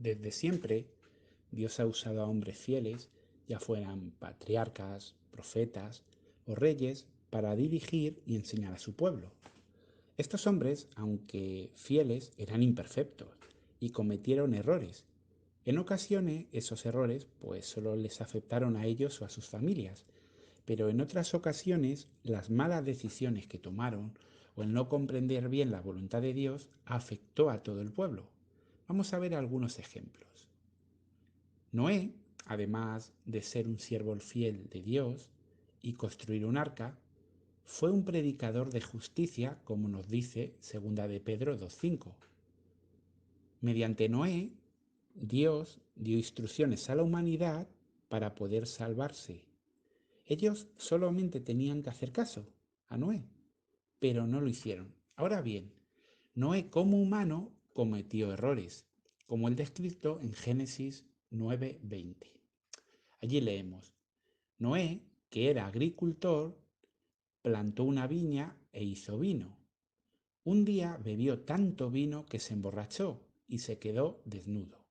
Desde siempre, Dios ha usado a hombres fieles, ya fueran patriarcas, profetas o reyes, para dirigir y enseñar a su pueblo. Estos hombres, aunque fieles, eran imperfectos y cometieron errores. En ocasiones, esos errores pues solo les afectaron a ellos o a sus familias, pero en otras ocasiones, las malas decisiones que tomaron o el no comprender bien la voluntad de Dios afectó a todo el pueblo. Vamos a ver algunos ejemplos. Noé, además de ser un siervo fiel de Dios y construir un arca, fue un predicador de justicia, como nos dice 2 de Pedro 2:5. Mediante Noé, Dios dio instrucciones a la humanidad para poder salvarse. Ellos solamente tenían que hacer caso a Noé, pero no lo hicieron. Ahora bien, Noé como humano cometió errores, como el descrito en Génesis 9:20. Allí leemos: Noé, que era agricultor, plantó una viña e hizo vino. Un día bebió tanto vino que se emborrachó y se quedó desnudo,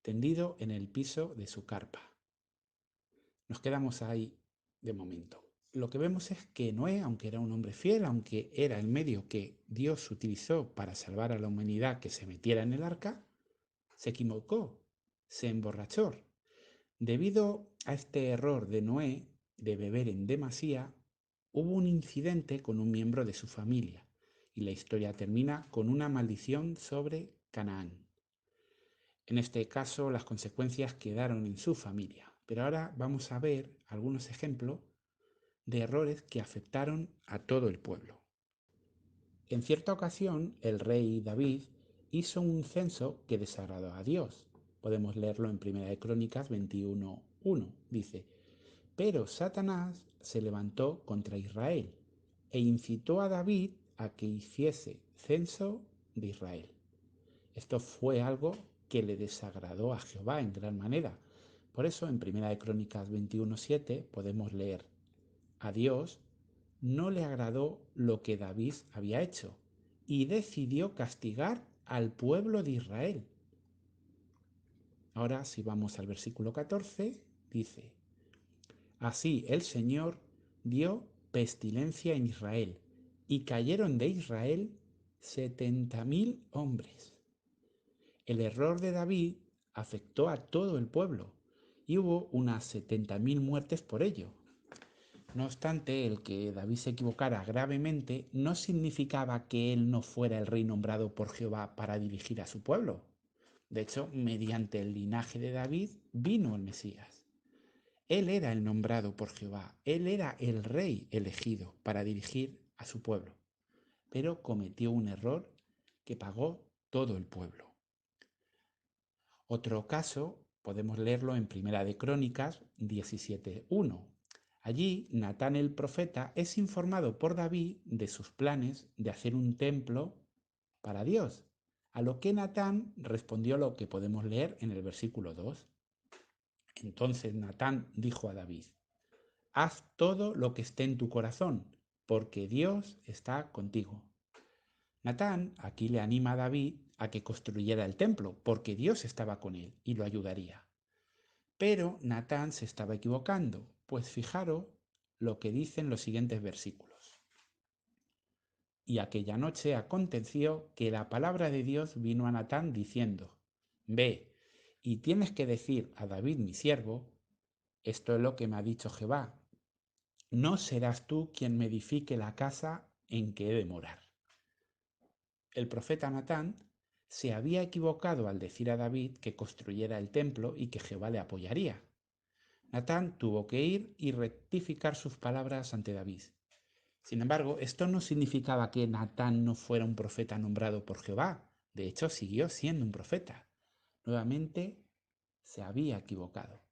tendido en el piso de su carpa. Nos quedamos ahí de momento. Lo que vemos es que Noé, aunque era un hombre fiel, aunque era el medio que Dios utilizó para salvar a la humanidad que se metiera en el arca, se equivocó, se emborrachó. Debido a este error de Noé de beber en demasía, hubo un incidente con un miembro de su familia y la historia termina con una maldición sobre Canaán. En este caso, las consecuencias quedaron en su familia, pero ahora vamos a ver algunos ejemplos de errores que afectaron a todo el pueblo. En cierta ocasión, el rey David hizo un censo que desagradó a Dios. Podemos leerlo en 1 Crónicas 21:1. Dice: pero Satanás se levantó contra Israel e incitó a David a que hiciese censo de Israel. Esto fue algo que le desagradó a Jehová en gran manera. Por eso en 1 Crónicas 21:7 podemos leer: a Dios no le agradó lo que David había hecho y decidió castigar al pueblo de Israel. Ahora, si vamos al versículo 14, dice: así el Señor dio pestilencia en Israel y cayeron de Israel 70.000 hombres. El error de David afectó a todo el pueblo y hubo unas 70.000 muertes por ello. No obstante, el que David se equivocara gravemente no significaba que él no fuera el rey nombrado por Jehová para dirigir a su pueblo. De hecho, mediante el linaje de David vino el Mesías. Él era el nombrado por Jehová, él era el rey elegido para dirigir a su pueblo, pero cometió un error que pagó todo el pueblo. Otro caso podemos leerlo en 1 Crónicas 17:1. Allí Natán el profeta es informado por David de sus planes de hacer un templo para Dios, a lo que Natán respondió lo que podemos leer en el versículo 2. Entonces Natán dijo a David: haz todo lo que esté en tu corazón, porque Dios está contigo. Natán aquí le anima a David a que construyera el templo, porque Dios estaba con él y lo ayudaría. Pero Natán se estaba equivocando, pues fijaros lo que dicen los siguientes versículos. Y aquella noche aconteció que la palabra de Dios vino a Natán diciendo: ve, y tienes que decir a David mi siervo, esto es lo que me ha dicho Jehová: no serás tú quien me edifique la casa en que he de morar. El profeta Natán se había equivocado al decir a David que construyera el templo y que Jehová le apoyaría. Natán tuvo que ir y rectificar sus palabras ante David. Sin embargo, esto no significaba que Natán no fuera un profeta nombrado por Jehová. De hecho, siguió siendo un profeta. Nuevamente se había equivocado.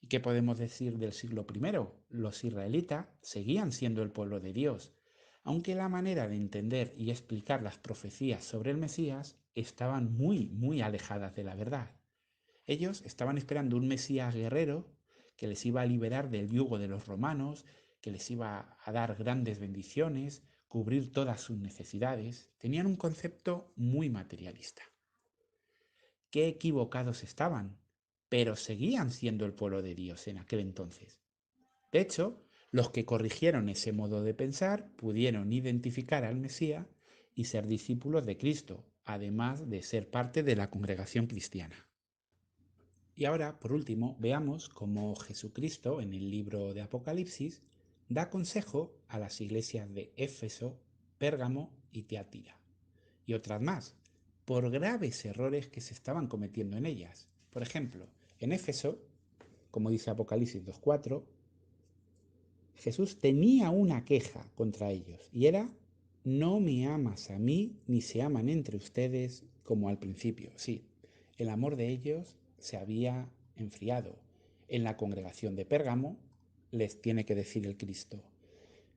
¿Y qué podemos decir del siglo I? Los israelitas seguían siendo el pueblo de Dios, aunque la manera de entender y explicar las profecías sobre el Mesías estaban muy alejadas de la verdad. Ellos estaban esperando un Mesías guerrero que les iba a liberar del yugo de los romanos, que les iba a dar grandes bendiciones, cubrir todas sus necesidades. Tenían un concepto muy materialista. qué equivocados estaban, pero seguían siendo el pueblo de Dios en aquel entonces. De hecho, los que corrigieron ese modo de pensar pudieron identificar al Mesías y ser discípulos de Cristo, además de ser parte de la congregación cristiana. Y ahora, por último, veamos cómo Jesucristo en el libro de Apocalipsis da consejo a las iglesias de Éfeso, Pérgamo y Tiatira, y otras más, por graves errores que se estaban cometiendo en ellas. Por ejemplo, en Éfeso, como dice Apocalipsis 2.4, Jesús tenía una queja contra ellos y era: no me amas a mí ni se aman entre ustedes como al principio. Sí, el amor de ellos se había enfriado. En la congregación de Pérgamo les tiene que decir el Cristo: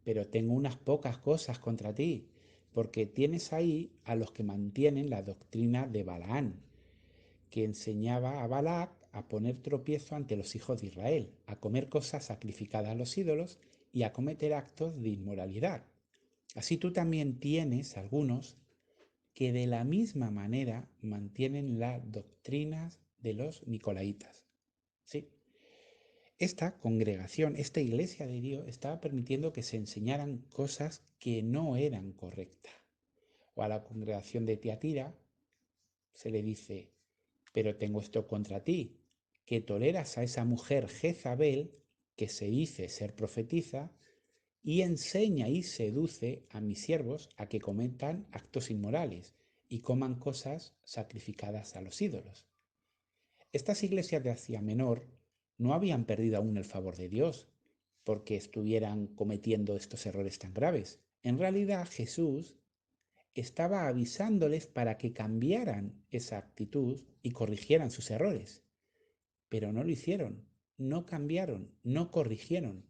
pero tengo unas pocas cosas contra ti, porque tienes ahí a los que mantienen la doctrina de Balaán, que enseñaba a Balac a poner tropiezo ante los hijos de Israel, a comer cosas sacrificadas a los ídolos y a cometer actos de inmoralidad. Así tú también tienes algunos que de la misma manera mantienen las doctrinas de los nicolaitas. Sí, esta congregación, esta iglesia de Dios, estaba permitiendo que se enseñaran cosas que no eran correctas. O a la congregación de Tiatira se le dice: pero tengo esto contra ti, que toleras a esa mujer Jezabel, que se dice ser profetiza, y enseña y seduce a mis siervos a que cometan actos inmorales y coman cosas sacrificadas a los ídolos. Estas iglesias de Asia Menor no habían perdido aún el favor de Dios porque estuvieran cometiendo estos errores tan graves. En realidad, Jesús estaba avisándoles para que cambiaran esa actitud y corrigieran sus errores. Pero no lo hicieron, no cambiaron, no corrigieron.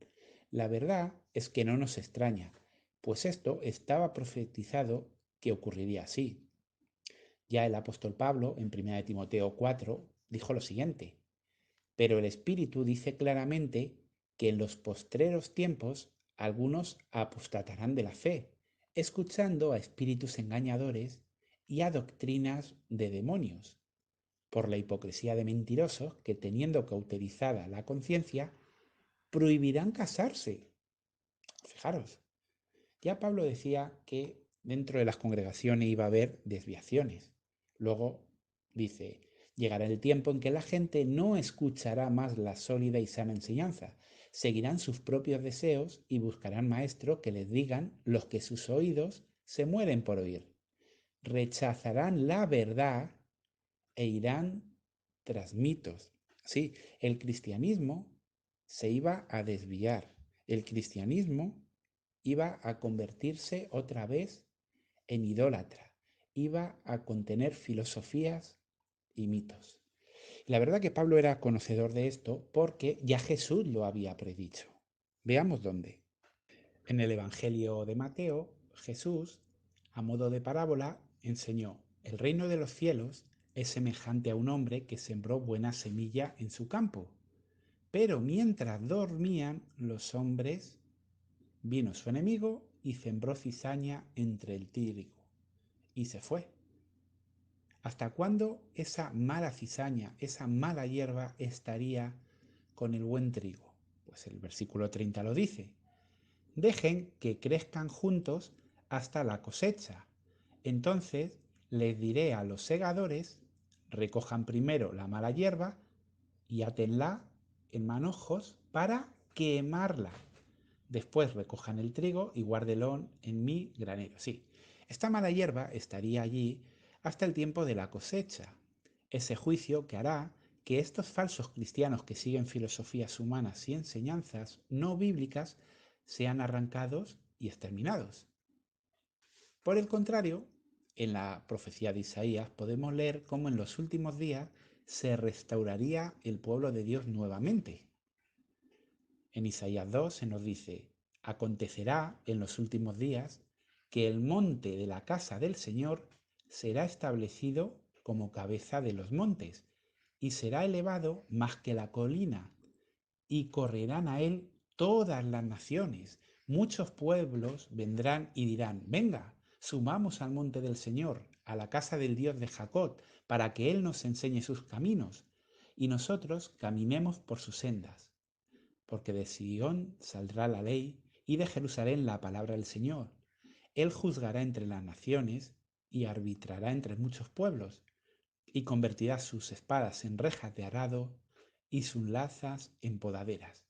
La verdad es que no nos extraña, pues esto estaba profetizado que ocurriría así. Ya el apóstol Pablo, en 1 Timoteo 4, dijo lo siguiente: pero el Espíritu dice claramente que en los postreros tiempos algunos apostatarán de la fe, escuchando a espíritus engañadores y a doctrinas de demonios, por la hipocresía de mentirosos que, teniendo cauterizada la conciencia, prohibirán casarse. Fijaros, ya Pablo decía que dentro de las congregaciones iba a haber desviaciones. Luego dice: llegará el tiempo en que la gente no escuchará más la sólida y sana enseñanza, seguirán sus propios deseos y buscarán maestros que les digan los que sus oídos se mueren por oír. Rechazarán la verdad e irán tras mitos. Sí, el cristianismo se iba a desviar. El cristianismo iba a convertirse otra vez en idólatra. Iba a contener filosofías y mitos. La verdad que Pablo era conocedor de esto porque ya Jesús lo había predicho. Veamos dónde. En el Evangelio de Mateo, Jesús, a modo de parábola, enseñó: el reino de los cielos es semejante a un hombre que sembró buena semilla en su campo. Pero mientras dormían los hombres, vino su enemigo y sembró cizaña entre el trigo y se fue. ¿Hasta cuándo esa mala cizaña, esa mala hierba estaría con el buen trigo? Pues el versículo 30 lo dice: dejen que crezcan juntos hasta la cosecha. Entonces les diré a los segadores: recojan primero la mala hierba y átenla en manojos para quemarla. Después recojan el trigo y guárdenlo en mi granero. Sí, esta mala hierba estaría allí hasta el tiempo de la cosecha, ese juicio que hará que estos falsos cristianos que siguen filosofías humanas y enseñanzas no bíblicas sean arrancados y exterminados. Por el contrario, en la profecía de Isaías podemos leer cómo en los últimos días se restauraría el pueblo de Dios nuevamente. En Isaías 2 se nos dice: acontecerá en los últimos días que el monte de la casa del Señor será establecido como cabeza de los montes, y será elevado más que la colina, y correrán a él todas las naciones. Muchos pueblos vendrán y dirán: venga, subamos al monte del Señor, a la casa del Dios de Jacob, para que Él nos enseñe sus caminos, y nosotros caminemos por sus sendas. Porque de Sión saldrá la ley, y de Jerusalén la palabra del Señor. Él juzgará entre las naciones, y arbitrará entre muchos pueblos, y convertirá sus espadas en rejas de arado, y sus lanzas en podaderas.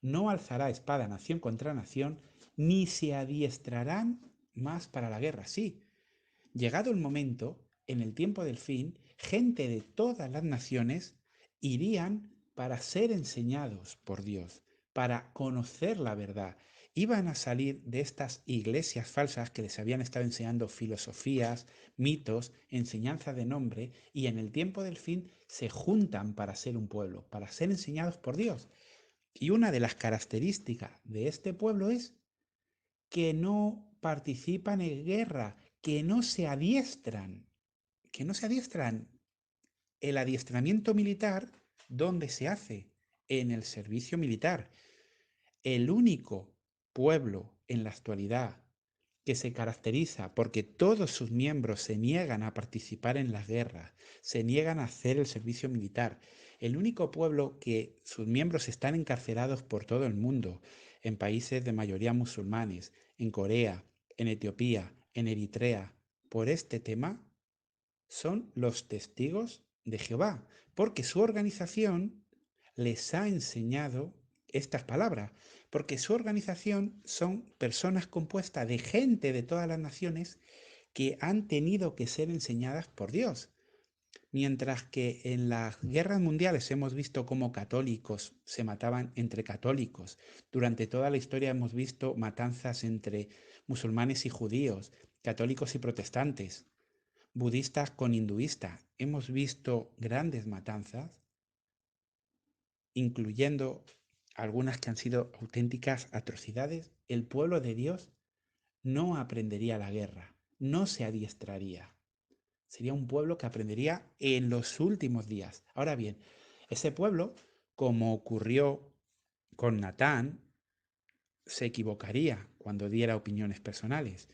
No alzará espada nación contra nación, ni se adiestrarán más para la guerra. Sí, llegado el momento, en el tiempo del fin, gente de todas las naciones irían para ser enseñados por Dios, para conocer la verdad. Iban a salir de estas iglesias falsas que les habían estado enseñando filosofías, mitos, enseñanza de nombre, y en el tiempo del fin se juntan para ser un pueblo, para ser enseñados por Dios. Y una de las características de este pueblo es que no participan en guerra, que no se adiestran, que no se adiestran. El adiestramiento militar, ¿dónde se hace? En el servicio militar. El único pueblo en la actualidad que se caracteriza porque todos sus miembros se niegan a participar en las guerras, se niegan a hacer el servicio militar. El único pueblo que sus miembros están encarcelados por todo el mundo, en países de mayoría musulmanes, en Corea, en Etiopía, en Eritrea, por este tema, son los testigos de Jehová, porque su organización les ha enseñado estas palabras, porque su organización son personas compuestas de gente de todas las naciones que han tenido que ser enseñadas por Dios. Mientras que en las guerras mundiales hemos visto cómo católicos se mataban entre católicos, durante toda la historia hemos visto matanzas entre musulmanes y judíos, católicos y protestantes, budistas con hinduistas. Hemos visto grandes matanzas, incluyendo algunas que han sido auténticas atrocidades. El pueblo de Dios no aprendería la guerra, no se adiestraría. Sería un pueblo que aprendería en los últimos días. Ahora bien, ese pueblo, como ocurrió con Natán, se equivocaría cuando diera opiniones personales.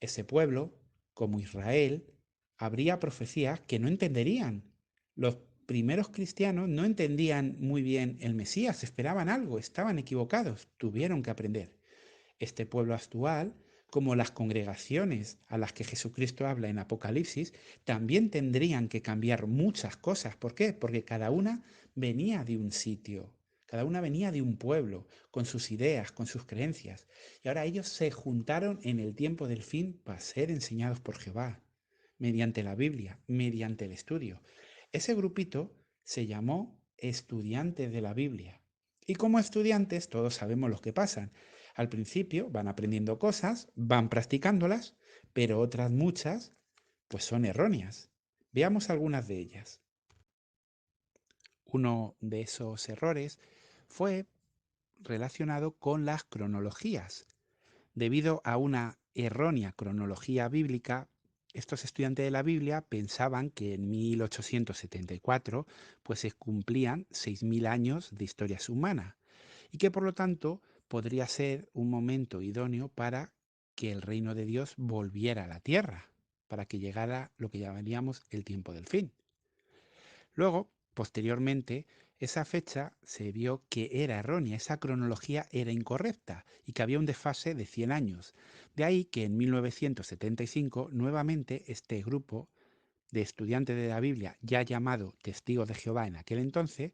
Ese pueblo, como Israel, habría profecías que no entenderían. Los primeros cristianos no entendían muy bien el Mesías, esperaban algo, estaban equivocados, tuvieron que aprender. Este pueblo actual, como las congregaciones a las que Jesucristo habla en Apocalipsis, también tendrían que cambiar muchas cosas. ¿Por qué? Porque cada una venía de un sitio, cada una venía de un pueblo, con sus ideas, con sus creencias. Y ahora ellos se juntaron en el tiempo del fin para ser enseñados por Jehová, mediante la Biblia, mediante el estudio. Ese grupito se llamó estudiantes de la Biblia. Y como estudiantes todos sabemos lo que pasan. Al principio van aprendiendo cosas, van practicándolas, pero otras muchas pues son erróneas. Veamos algunas de ellas. Uno de esos errores fue relacionado con las cronologías. Debido a una errónea cronología bíblica, estos estudiantes de la Biblia pensaban que en 1874 pues se cumplían 6.000 años de historia humana y que por lo tanto podría ser un momento idóneo para que el reino de Dios volviera a la tierra, para que llegara lo que llamaríamos el tiempo del fin. Luego, posteriormente, esa fecha se vio que era errónea, esa cronología era incorrecta y que había un desfase de 100 años. De ahí que en 1975 nuevamente este grupo de estudiantes de la Biblia, ya llamado Testigos de Jehová en aquel entonces,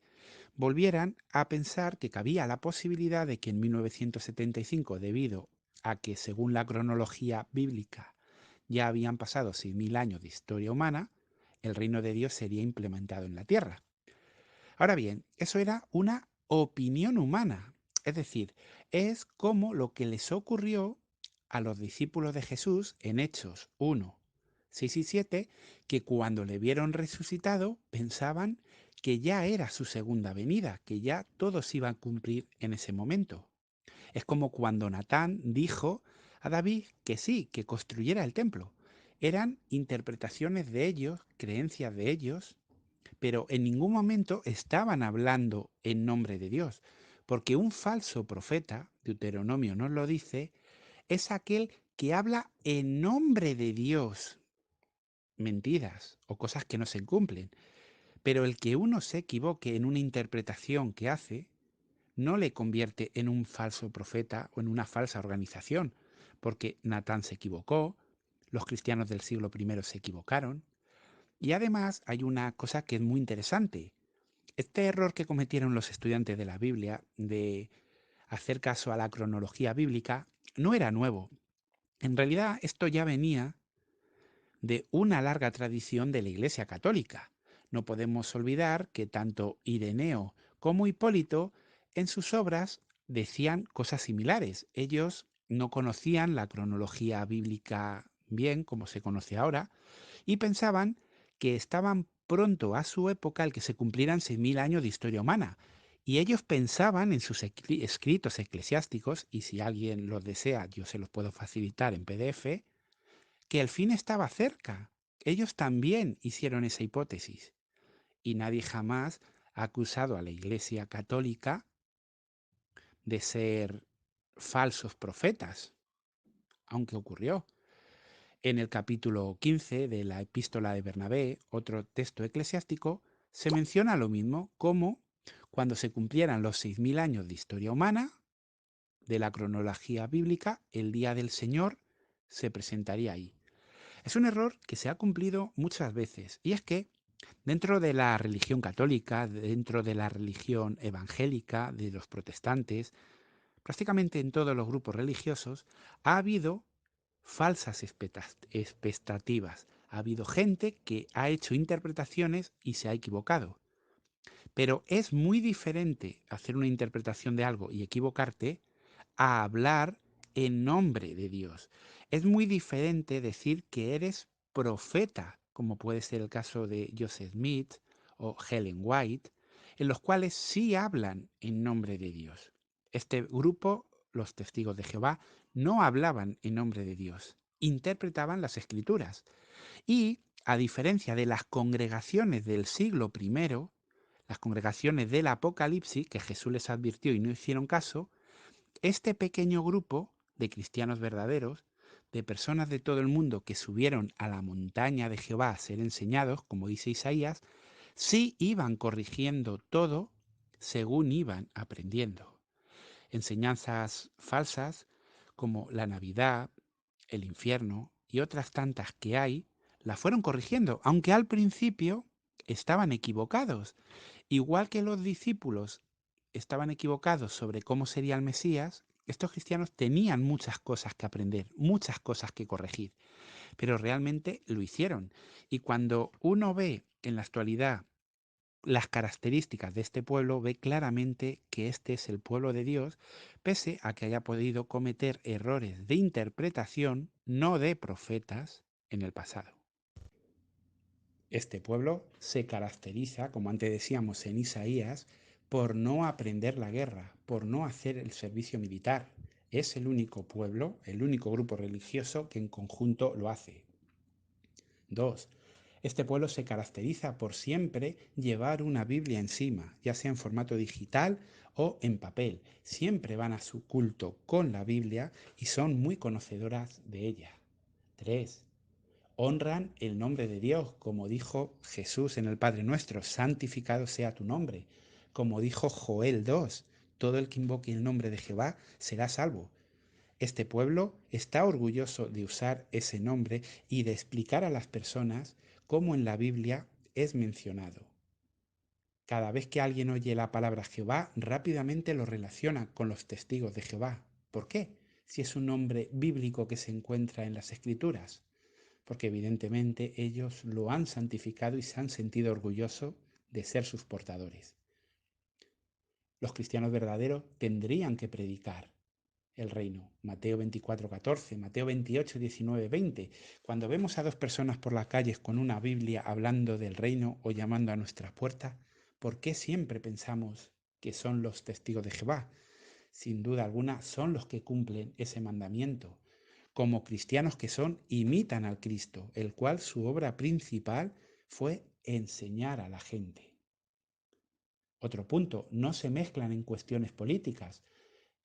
volvieran a pensar que cabía la posibilidad de que en 1975, debido a que según la cronología bíblica ya habían pasado 6.000 años de historia humana, el reino de Dios sería implementado en la tierra. Ahora bien, eso era una opinión humana, es decir, es como lo que les ocurrió a los discípulos de Jesús en Hechos 1, 6 y 7, que cuando le vieron resucitado pensaban que ya era su segunda venida, que ya todo se iba a cumplir en ese momento. Es como cuando Natán dijo a David que sí, que construyera el templo. Eran interpretaciones de ellos, creencias de ellos, pero en ningún momento estaban hablando en nombre de Dios, porque un falso profeta, Deuteronomio nos lo dice, es aquel que habla en nombre de Dios. mentiras o cosas que no se cumplen. Pero el que uno se equivoque en una interpretación que hace no le convierte en un falso profeta o en una falsa organización, porque Natán se equivocó, los cristianos del siglo I se equivocaron, y además hay una cosa que es muy interesante. Este error que cometieron los estudiantes de la Biblia de hacer caso a la cronología bíblica no era nuevo. En realidad esto ya venía de una larga tradición de la Iglesia Católica. No podemos olvidar que tanto Ireneo como Hipólito en sus obras decían cosas similares. Ellos no conocían la cronología bíblica bien, como se conoce ahora, y pensaban que estaban pronto a su época el que se cumplieran 6.000 años de historia humana. Y ellos pensaban en sus escritos eclesiásticos, y si alguien los desea, yo se los puedo facilitar en PDF, que el fin estaba cerca. Ellos también hicieron esa hipótesis. Y nadie jamás ha acusado a la Iglesia Católica de ser falsos profetas, aunque ocurrió. En el capítulo 15 de la Epístola de Bernabé, otro texto eclesiástico, se menciona lo mismo como cuando se cumplieran los 6.000 años de historia humana, de la cronología bíblica, el día del Señor se presentaría ahí. Es un error que se ha cumplido muchas veces, y es que dentro de la religión católica, dentro de la religión evangélica, de los protestantes, prácticamente en todos los grupos religiosos, ha habido falsas expectativas. Ha habido gente que ha hecho interpretaciones y se ha equivocado. Pero es muy diferente hacer una interpretación de algo y equivocarte a hablar en nombre de Dios. Es muy diferente decir que eres profeta, como puede ser el caso de Joseph Smith o Helen White, en los cuales sí hablan en nombre de Dios. Este grupo, los testigos de Jehová, no hablaban en nombre de Dios, interpretaban las escrituras. Y, a diferencia de las congregaciones del siglo I, las congregaciones del Apocalipsis, que Jesús les advirtió y no hicieron caso, este pequeño grupo de cristianos verdaderos, de personas de todo el mundo que subieron a la montaña de Jehová a ser enseñados, como dice Isaías, sí iban corrigiendo todo según iban aprendiendo. Enseñanzas falsas como la Navidad, el infierno y otras tantas que hay, las fueron corrigiendo, aunque al principio estaban equivocados. Igual que los discípulos estaban equivocados sobre cómo sería el Mesías, estos cristianos tenían muchas cosas que aprender, muchas cosas que corregir, pero realmente lo hicieron. Y cuando uno ve en la actualidad las características de este pueblo, ve claramente que este es el pueblo de Dios, pese a que haya podido cometer errores de interpretación, no de profetas, en el pasado. Este pueblo se caracteriza, como antes decíamos en Isaías, por no aprender la guerra, por no hacer el servicio militar. Es el único pueblo, el único grupo religioso que en conjunto lo hace. 2. Este pueblo se caracteriza por siempre llevar una Biblia encima, ya sea en formato digital o en papel. Siempre van a su culto con la Biblia y son muy conocedoras de ella. 3. Honran el nombre de Dios, como dijo Jesús en el Padre Nuestro, santificado sea tu nombre. Como dijo Joel 2, todo el que invoque el nombre de Jehová será salvo. Este pueblo está orgulloso de usar ese nombre y de explicar a las personas cómo en la Biblia es mencionado. Cada vez que alguien oye la palabra Jehová, rápidamente lo relaciona con los testigos de Jehová. ¿Por qué? Si es un nombre bíblico que se encuentra en las Escrituras. Porque evidentemente ellos lo han santificado y se han sentido orgullosos de ser sus portadores. Los cristianos verdaderos tendrían que predicar el reino. Mateo 24:14, Mateo 28:19, 20. Cuando vemos a dos personas por las calles con una Biblia hablando del reino o llamando a nuestras puertas, ¿por qué siempre pensamos que son los testigos de Jehová? Sin duda alguna son los que cumplen ese mandamiento. Como cristianos que son, imitan al Cristo, el cual su obra principal fue enseñar a la gente. Otro punto, no se mezclan en cuestiones políticas.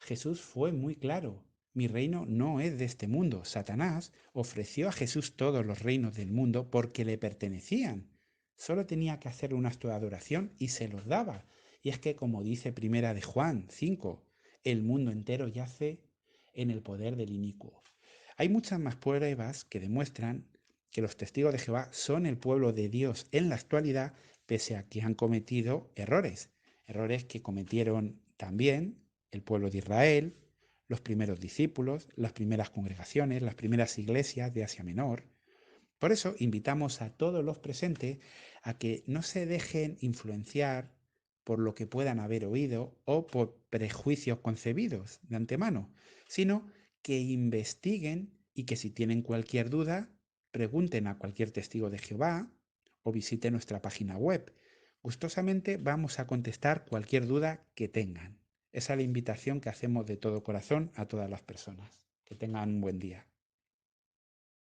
Jesús fue muy claro. Mi reino no es de este mundo. Satanás ofreció a Jesús todos los reinos del mundo porque le pertenecían. Solo tenía que hacer un acto de adoración y se los daba. Y es que, como dice Primera de Juan 5, el mundo entero yace en el poder del inicuo. Hay muchas más pruebas que demuestran que los testigos de Jehová son el pueblo de Dios en la actualidad, pese a que han cometido errores. Errores que cometieron también el pueblo de Israel, los primeros discípulos, las primeras congregaciones, las primeras iglesias de Asia Menor. Por eso invitamos a todos los presentes a que no se dejen influenciar por lo que puedan haber oído o por prejuicios concebidos de antemano, sino que investiguen y que si tienen cualquier duda, pregunten a cualquier testigo de Jehová o visiten nuestra página web. Gustosamente vamos a contestar cualquier duda que tengan. Esa es la invitación que hacemos de todo corazón a todas las personas. Que tengan un buen día.